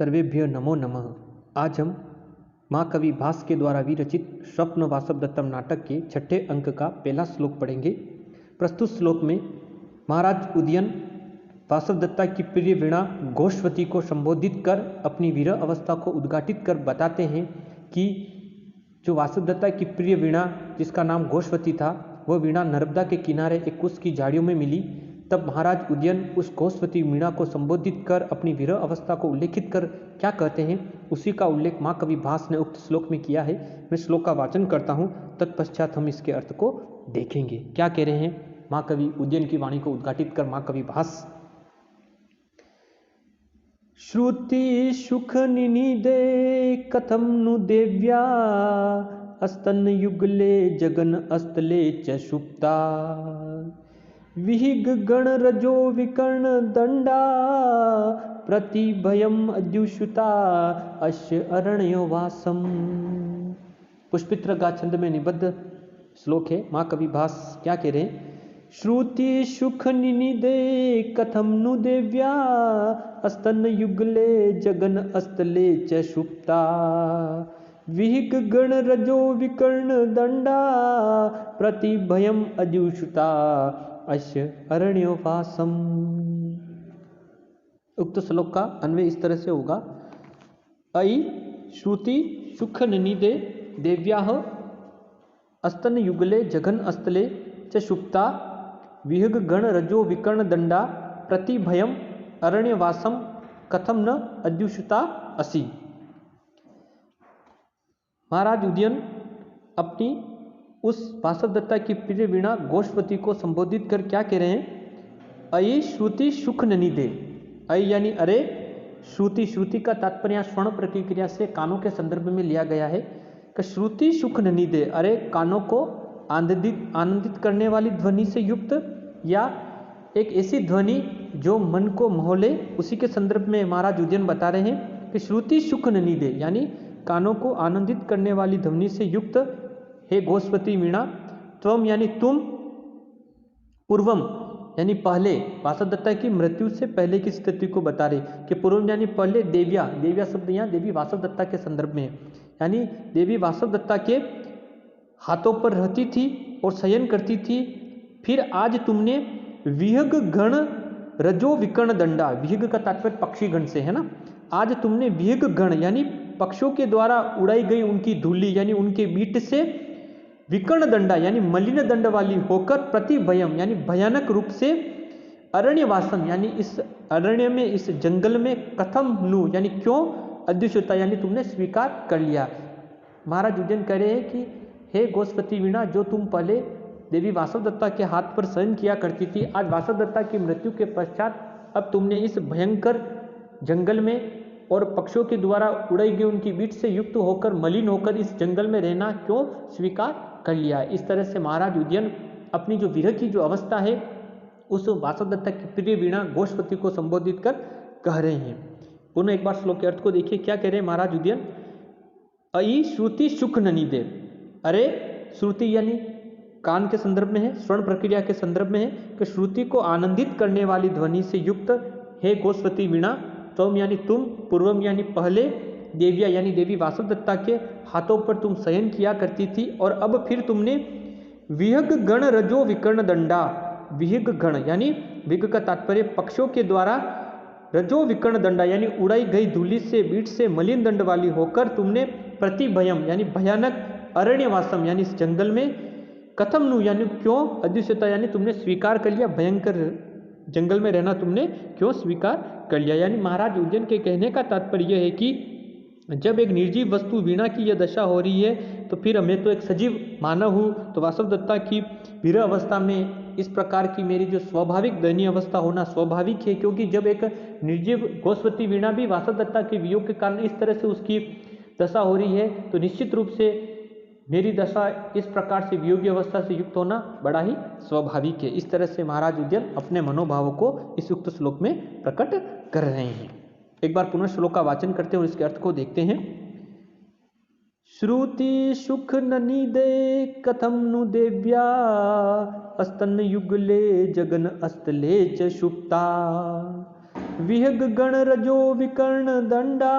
सर्वेभ्य नमो नमः। आज हम माँ कवि भास के द्वारा विरचित स्वप्न वासवदत्तम नाटक के छठे अंक का पहला श्लोक पढ़ेंगे। प्रस्तुत श्लोक में महाराज उदयन वासवदत्ता की प्रिय वीणा घोषवती को संबोधित कर अपनी वीर अवस्था को उद्घाटित कर बताते हैं कि जो वासवदत्ता की प्रिय वीणा जिसका नाम घोषवती था, वह वीणा नर्मदा के किनारे एक कुश की झाड़ियों में मिली। तब महाराज उदयन उस घोषवती वीणा को संबोधित कर अपनी वीर अवस्था को उल्लेखित कर क्या कहते हैं, उसी का उल्लेख माँ कवि भास ने उक्त श्लोक में किया है। मैं श्लोक का वाचन करता हूँ, तत्पश्चात हम इसके अर्थ को देखेंगे। क्या कह रहे हैं माँ कवि उदयन की वाणी को उद्घाटित कर माँ कवि भास। श्रुति सुख निनिदे कथम नु देव्या अस्तन युगले जगन अस्तले च सुप्ता विहिग गण रजो विकर्ण दंडा प्रतिभयम अद्युषुता अश्य अरण्यो वासम। पुष्पित्र गा छंद में निबद्ध श्लोक है। माँ कवि भास क्या कह रहे हैं? श्रुति सुख निनिदे कथम नु देव्या अस्तन युगले जगन अस्तले च सुप्ता विहिग गण रजो विकर्ण दंडा प्रतिभयम अद्युषुता अश्य अरण्यो वासम। उक्त श्लोक का अन्वय इस तरह से होगा। अयि श्रुति सुख निनिदे देव्याः अस्तन युगले जघन अस्तले च सुप्ता विहग गण रजो विकर्ण दंडा प्रतिभयम अरण्यवासम कथम न अद्युषुता असि। महाराज उदयन अपनी उस वासवदत्ता की प्रिय वीणा घोषवती को संबोधित कर क्या कह रहे हैं? अयि श्रुति सुख निनिदे। अयि यानी अरे, श्रुति, श्रुति का तात्पर्य स्वर्ण प्रक्रिया से कानों के संदर्भ में लिया गया है कि श्रुति सुख निनिदे, अरे कानों को आनंदित करने वाली ध्वनि से युक्त या एक ऐसी ध्वनि जो मन को मोहले, उसी के संदर्भ में महाराज उदयन बता रहे हैं कि श्रुति सुख निनिदे यानी कानों को आनंदित करने वाली ध्वनि से युक्त हे घोषवती वीणा। त्वम यानी तुम, पूर्वम यानी पहले, वासवदत्ता की मृत्यु से पहले की स्थिति को बता रहे कि पूर्वम यानी पहले, देव्या, देव्या शब्द यहाँ देवी वासवदत्ता के संदर्भ में है, यानी देवी वासवदत्ता के हाथों पर रहती थी और शयन करती थी। फिर आज तुमने विहग गण रजो विकर्ण दंडा, विहग का तात्पर्य पक्षी गण से है ना, आज तुमने विहग गण यानी पक्षियों के द्वारा उड़ाई गई उनकी धूली यानी उनके बीट से विकर्ण दंडा यानी मलिन दंड वाली होकर प्रतिभयम यानी भयानक रूप से अरण्यवासम यानी इस अरण्य में, इस जंगल में कथम नु यानी क्यों अद्युषुता यानी तुमने स्वीकार कर लिया। महाराज उदयन कह रहे हैं कि हे घोषवती वीणा, जो तुम पहले देवी वासवदत्ता के हाथ पर शयन किया करती थी, आज वासवदत्ता की मृत्यु के पश्चात अब तुमने इस भयंकर जंगल में और पक्षियों के द्वारा उड़ाई गई उनकी बीट से युक्त होकर, मलिन होकर इस जंगल में रहना क्यों स्वीकार कर लिया। इस तरह से महाराज उदयन अपनी जो विरह की जो अवस्था है उस वासवदत्ता की प्रिय वीणा घोषवती को संबोधित कर कह रहे हैं। पुनः एक बार श्लोक के अर्थ को देखिए। क्या कह रहे हैं महाराज उदयन? अयि श्रुति सुख निनिदे, अरे श्रुति यानी कान के संदर्भ में है, स्वर्ण प्रक्रिया के संदर्भ में है कि श्रुति को आनंदित करने वाली ध्वनि से युक्त हे घोषवती वीणा। त्वम यानी तुम, पूर्वम यानी पहले, देव्या यानी देवी वासवदत्ता के हाथों पर तुम शयन किया करती थी और अब फिर तुमने विहग गण रजो विकर्ण दंडा, विहग गण यानी विग का तात्पर्य पक्षियों के द्वारा, रजो विकर्ण दंडा यानी उड़ाई गई धूलि से, बीट से मलिन दंड वाली होकर तुमने प्रतिभयम यानी भयानक, अरण्यवासम यानी इस जंगल में, कथम नु यानी क्यों, अद्युषुता यानी तुमने स्वीकार कर लिया, भयंकर जंगल में रहना तुमने क्यों स्वीकार कर लिया। यानी महाराज उदयन के कहने का तात्पर्य यह है कि जब एक निर्जीव वस्तु वीणा की यह दशा हो रही है तो फिर मैं तो एक सजीव मानव हूँ, तो वासवदत्ता की वीर अवस्था में इस प्रकार की मेरी जो स्वाभाविक दयनीय अवस्था होना स्वाभाविक है, क्योंकि जब एक निर्जीव घोषवती वीणा भी वासवदत्ता के वियोग के कारण इस तरह से उसकी दशा हो रही है तो निश्चित रूप से मेरी दशा इस प्रकार से वियोगी अवस्था से युक्त होना बड़ा ही स्वाभाविक है। इस तरह से महाराज उदयन अपने मनोभावों को इस उक्त श्लोक में प्रकट कर रहे हैं। एक बार पुनः श्लोक का वाचन करते हैं और इसके अर्थ को देखते हैं। श्रुति सुख निनिदे कथम नु देव्या अस्तन युगले जगन अस्तले च सुप्ता विहग गण रजो विकर्ण दंडा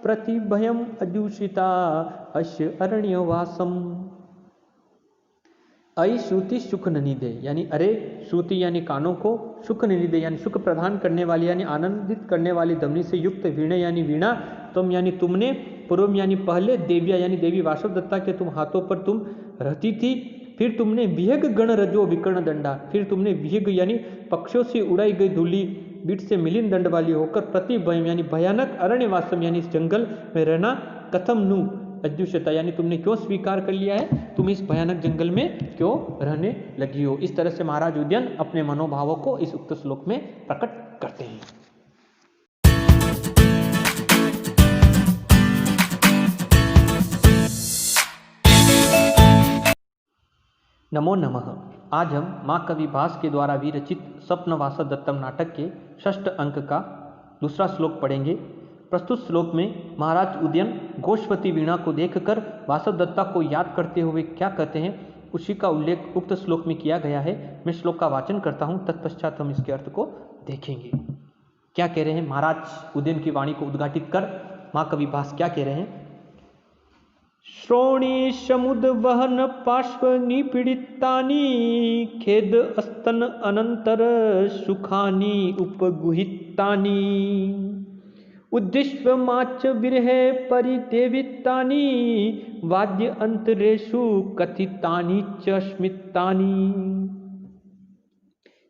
प्रतिभयम अजूषिता अश्य अरण्यवासम। अय श्रुति सुख ननिदे, यानी अरे श्रुति यानी कानों को, सुख ननिदे यानी सुख प्रदान करने वाली यानी आनंदित करने वाली ध्वनि से युक्त, वीणे यानी वीणा, तुम यानी तुमने, पूर्व यानी पहले, देविया यानी देवी वासवदत्ता के तुम हाथों पर तुम रहती थी। फिर तुमने विहग गण रजो विकर्ण दंडा, फिर तुमने विहग यानी पक्षियों से उड़ाई गई धूली बीट से मिलिन दंड वाली होकर प्रतिभयम यानी भयानक, अरण्यवासम यानी इस जंगल में रहना, कथम नु अद्युष्यता यानी तुमने क्यों स्वीकार कर लिया है, तुम इस भयानक जंगल में क्यों रहने लगी हो। इस तरह से महाराज उदयन अपने मनोभावों को इस उक्त श्लोक में प्रकट करते हैं। नमो नमः। आज हम माँ कवि भास के द्वारा विरचित स्वप्न वासवदत्तम नाटक के षष्ठ अंक का दूसरा श्लोक पढ़ेंगे। प्रस्तुत श्लोक में महाराज उदयन गोष्पति वीणा को देखकर वासवदत्ता को याद करते हुए क्या कहते हैं, उसी का उल्लेख उक्त श्लोक में किया गया है। मैं श्लोक का वाचन करता हूँ, तत्पश्चात हम इसके अर्थ को देखेंगे। क्या कह रहे हैं महाराज उदयन की वाणी को उद्घाटित कर माँ कवि भास क्या कह रहे हैं। श्रोणी समुद वहन पार्श्व निपीड़ितानि खेद स्तन अनंतर सुखानि उपगुहितानि उद्दिश्य माच विरह परिदेवितानि वाद्य अंतरेषु कथितानि च स्मितानि।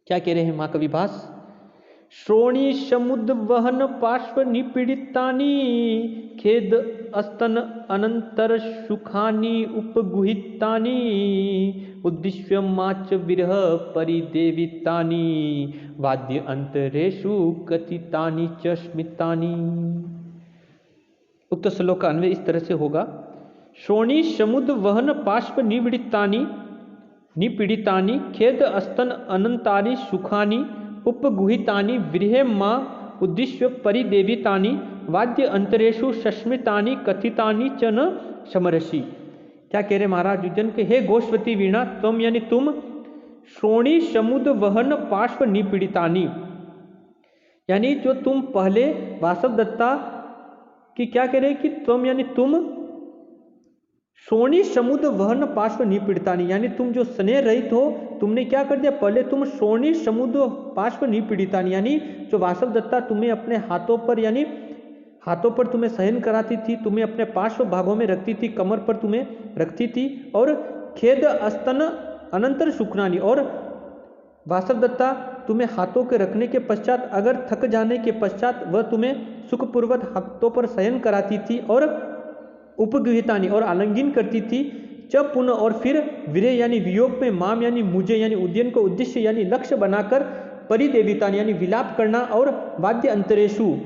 क्या कह रहे हैं माँ कवि भास। श्रोणी समुद वहन पार्श्व निपीड़ितानि खेद स्तन अनंतर सुखानि उपगुहितानि उद्दिश्य माच विरह परिदेवितानि वाद्य अंतरेषु कथितानि च स्मितानि। उक्त श्लोक का अन्वय इस तरह से होगा। श्रोणी समुद वहन पार्श्व निपीड़ितानि खेद स्तन अनंतानि सुखानि उपगुहितानि विरहे मां उद्दिश्य परिदेवितानि वाद्य अंतरेषु सस्मितानि कथितानि च न समरसि। क्या कह रहे महाराज उदयन के, हे गोष्पति वीणा, तुम यानी तुम श्रोणी समुद वहन पार्श्व निपीड़ितानि, यानी जो तुम पहले वासवदत्ता की क्या कह रहे कि तुम यानी तुम श्रोणी समुद्र वहन पार्श्व निपीड़ितानि, यानी तुम जो स्नेह रहित हो, तुमने क्या कर दिया, पहले तुम श्रोणी समुद्र पार्श्व निपीड़ितानि, यानी जो वासवदत्ता तुम्हें अपने हाथों पर यानी हाथों पर तुम्हें सहन कराती थी, तुम्हें अपने पार्श्व भागों में रखती थी, कमर पर तुम्हें रखती थी, और खेद स्तन अनंतर सुखनानी, और वासवदत्ता तुम्हें हाथों के रखने के पश्चात अगर थक जाने के पश्चात वह तुम्हें सुखपूर्वक हाथों पर शयन कराती थी और उपगृहितानी और आलिंगन करती थी। जब पुनः और फिर विरह यानी वियोग में माम यानी मुझे यानी उद्यन को उद्देश्य यानी लक्ष्य बनाकर परिदेवितानी यानी विलाप करना, और वाद्य अंतरेशु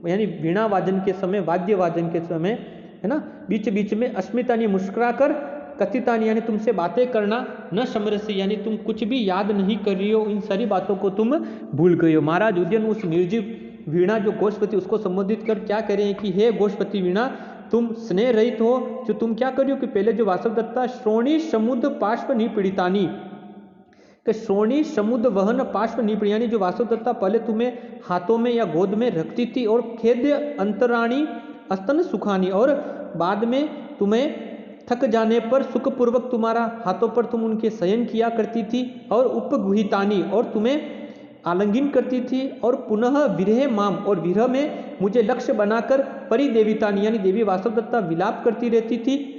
यानी वीणा वादन के समय, वाद्य वादन के समय है ना, बीच बीच में अस्मितानी मुस्कुरा कर कथितानी यानी तुमसे बातें करना, न समरसी यानी तुम कुछ भी याद नहीं कर रही हो, इन सारी बातों को तुम भूल गई हो। महाराज उदयन उस निर्जीव वीणा जो गोष्पति उसको संबोधित कर क्या कह रहे हैं कि हे गोष्पति वीणा, तुम स्नेह रहित हो, जो तुम क्या कर रही हो कि पहले जो वासवदत्ता श्रोणी समुद्र पार्श्व निपीड़ितानी, कि श्रोणी समुद्र वहन पार्श्व निपीड़, यानी जो वासवदत्ता पहले तुम्हें हाथों में या गोद में रखती थी, और खेद्य अंतराणी स्तन सुखानी, और बाद में तुम्हें थक जाने पर सुखपूर्वक तुम्हारा हाथों पर तुम उनके शयन किया करती थी, और उपगुहितानी और तुम्हें आलिंगन करती थी, और पुनः विरह माम और विरह में मुझे लक्ष्य बनाकर परिदेवितानी यानी देवी वासवदत्ता विलाप करती रहती थी।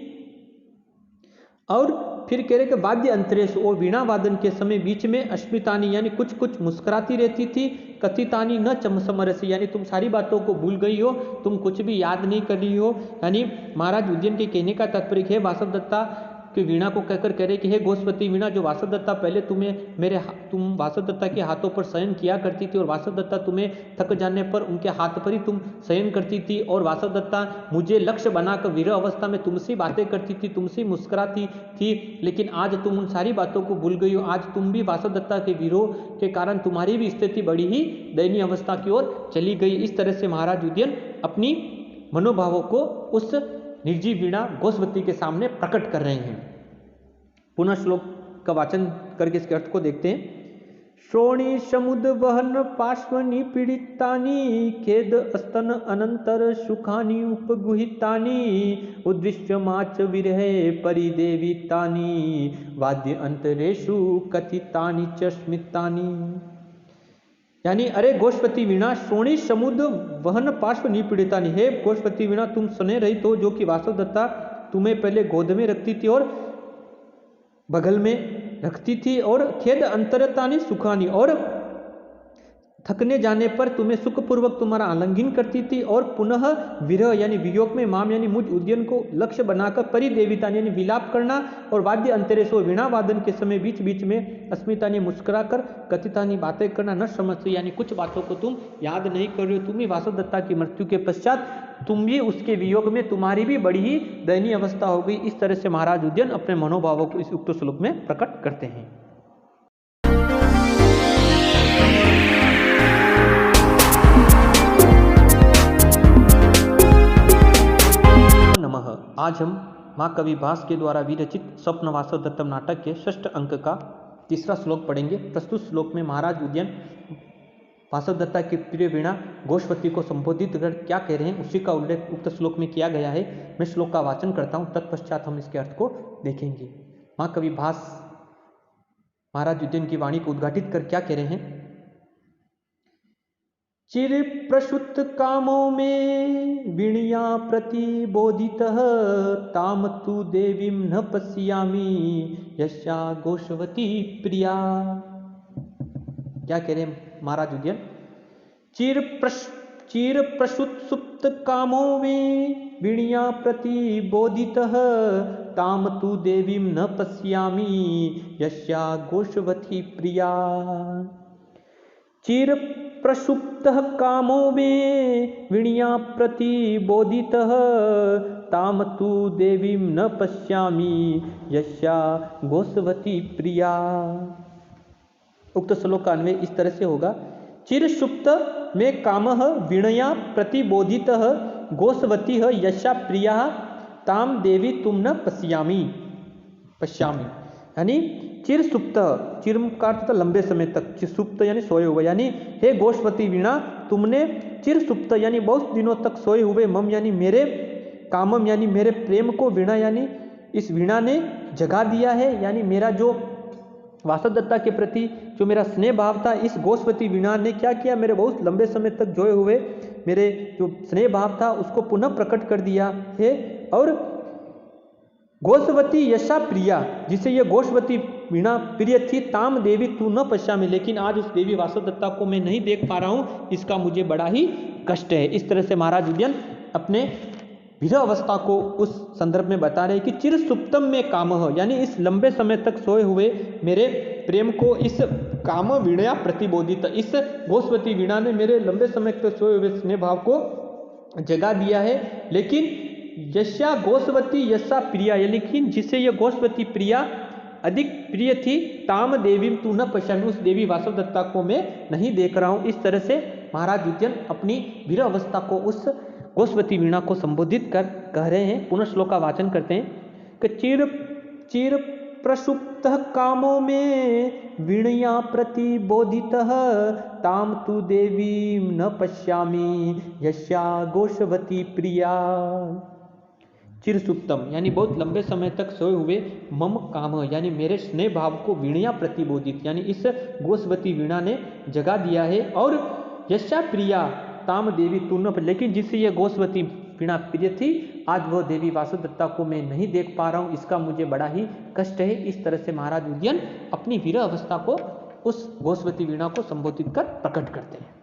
और फिर कह रहे कि वाद्य अंतरेश और वीणा वादन के समय बीच में अस्मितानी यानी कुछ कुछ मुस्कुराती रहती थी, कथितानी न चमसमरसी यानी तुम सारी बातों को भूल गई हो, तुम कुछ भी याद नहीं कर रही हो। यानी महाराज उदयन के कहने का तात्पर्य है वासवदत्ता कि वीणा को कहकर कह रहे कि हे गोष्पति वीणा, जो वासवदत्ता पहले तुम वासवदत्ता के हाथों पर शयन किया करती थी, और वासवदत्ता तुम्हें थक जाने पर उनके हाथ पर ही तुम शयन करती थी, और वासवदत्ता मुझे लक्ष्य बनाकर विरह अवस्था में तुमसे बातें करती थी, तुमसे मुस्कुराती थी, लेकिन आज तुम उन सारी बातों को भूल गई हो। आज तुम भी वासवदत्ता के विरोह के कारण तुम्हारी भी स्थिति बड़ी ही दयनीय अवस्था की ओर चली गई। इस तरह से महाराज उदयन अपनी मनोभावों को उस निर्जीव वीणा गोष्पति के सामने प्रकट कर रहे हैं। पुनः श्लोक का वाचन करके इसके अर्थ को देखते हैं। श्रोणी समुद वहन पार्श्वनि पीड़ितानि खेद स्तन अनंतर सुखानि उपगुहितानि उद्दृश्य माच विरहे परिदेवितानि वाद्य अंतरेषु कथितानि च स्मितानि। यानी अरे गोष्पति वीणा श्रोणी समुद वहन पार्श्व निपीड़ितानि, हे गोष्पति वीणा तुम सुने रही तो जो कि वासवदत्ता तुम्हें पहले गोद में रखती थी और बगल में रखती थी, और खेद अंतरतानि सुखानी, और थकने जाने पर तुम्हें सुखपूर्वक तुम्हारा आलिंगन करती थी, और पुनः विरह यानी वियोग में माम यानी मुझ उद्यन को लक्ष्य बनाकर परिदेविता यानी विलाप करना, और वाद्य अंतरेशो वीणा वादन के समय बीच बीच में अस्मितानी मुस्कुरा कर कथितानी बातें करना न समझते, यानी कुछ बातों को तुम याद नहीं कर रहे हो। तुम ही वासवदत्ता की मृत्यु के पश्चात तुम भी उसके वियोग में तुम्हारी भी बड़ी ही दयनीय अवस्था हो गई। इस तरह से महाराज उद्यन अपने मनोभावों को इस उक्त श्लोक में प्रकट करते हैं। नमः। आज हम माँ कवि भास के द्वारा विरचित स्वप्न वासवदत्तम नाटक के 6ठ अंक का 3रा श्लोक पढ़ेंगे। प्रस्तुत श्लोक में महाराज उद्यन वासवदत्ता की प्रिय वीणा गोष्पति को संबोधित कर क्या कह रहे हैं उसी का उल्लेख उक्त श्लोक में किया गया है। मैं श्लोक का वाचन करता हूँ, तत्पश्चात हम इसके अर्थ को देखेंगे। माँ कवि भास महाराज उद्यन की वाणी को उद्घाटित कर क्या कह रहे हैं। चिर प्रसुत कामों में वीणया प्रतिबोधितः ताम तु देवीं न पश्यामि यस्या गोष्वती प्रिया। क्या कह रहे हैं महाराज उद्यन। चिर प्रसुत सुप्त कामों में वीणया प्रतिबोधितः ताम तु देवीं न पश्यामि यस्या गोष्वती प्रिया। चिर प्रसुप्तः कामो में वीणया प्रतिबोधितः ताम तु देवीं न पश्यामि यस्या गोष्वती प्रिया। उक्त श्लोक का अन्वय इस तरह से होगा। चिर सुप्त में कामः वीणया प्रतिबोधितः गोष्वती यस्या प्रिया ताम देवी तुम न पश्यामि। यानी चिर सुप्त, चिर का अर्थ था लंबे समय तक, सुप्त यानी सोए हुए, यानी हे गोष्पति वीणा तुमने चिर सुप्त यानी बहुत दिनों तक सोए हुए मम यानी मेरे कामम यानी मेरे प्रेम को वीणा यानी इस वीणा ने जगा दिया है। यानी मेरा जो वासवदत्ता के प्रति जो मेरा स्नेह भाव था इस गोष्पति वीणा ने क्या किया, मेरे बहुत लंबे समय तक जोए हुए मेरे जो स्नेह भाव था उसको पुनः प्रकट कर दिया है। और गोष्वती यशा प्रिया, जिसे यह गोष्वती वीणा प्रिय थी, ताम देवी तू न पश्यामि, लेकिन आज उस देवी वासवदत्ता को मैं नहीं देख पा रहा हूँ, इसका मुझे बड़ा ही कष्ट है। इस तरह से महाराज उद्यन अपने विरह अवस्था को उस संदर्भ में बता रहे हैं कि चिर सुप्तम में कामः, यानी इस लंबे समय तक सोए हुए मेरे प्रेम को इस काम वीणया प्रतिबोधित, इस गोष्पति वीणा ने मेरे लंबे समय तक सोए हुए स्नेह भाव को जगा दिया है। लेकिन यशा गोष्वती यशा प्रिया, लेकिन जिससे यह गोष्पति प्रिया अधिक प्रिय थी, ताम देवी तू न पश्यामि, उस देवी वासवदत्ता को मैं नहीं देख रहा हूँ। इस तरह से महाराज उद्यन अपनी विरह अवस्था को उस गोष्पति वीणा को संबोधित कर कह रहे हैं। पुनः श्लोक का वाचन करते हैं कि चिर प्रसुप्त कामों में वीणया प्रतिबोधितः ताम तु देवी न पश्यामि यस्या गोष्वती प्रिया। चिर सुप्तम यानी बहुत लंबे समय तक सोए हुए मम काम यानी मेरे स्नेह भाव को वीणया प्रतिबोधित यानी इस गोष्वती वीणा ने जगा दिया है। और यशा प्रिया ताम देवी तुन्न, लेकिन जिससे यह गोष्वती वीणा प्रिय थी, आज वह देवी वासवदत्ता को मैं नहीं देख पा रहा हूँ, इसका मुझे बड़ा ही कष्ट है। इस तरह से महाराज उद्यन अपनी विरह अवस्था को उस गोष्वती वीणा को संबोधित कर प्रकट करते हैं।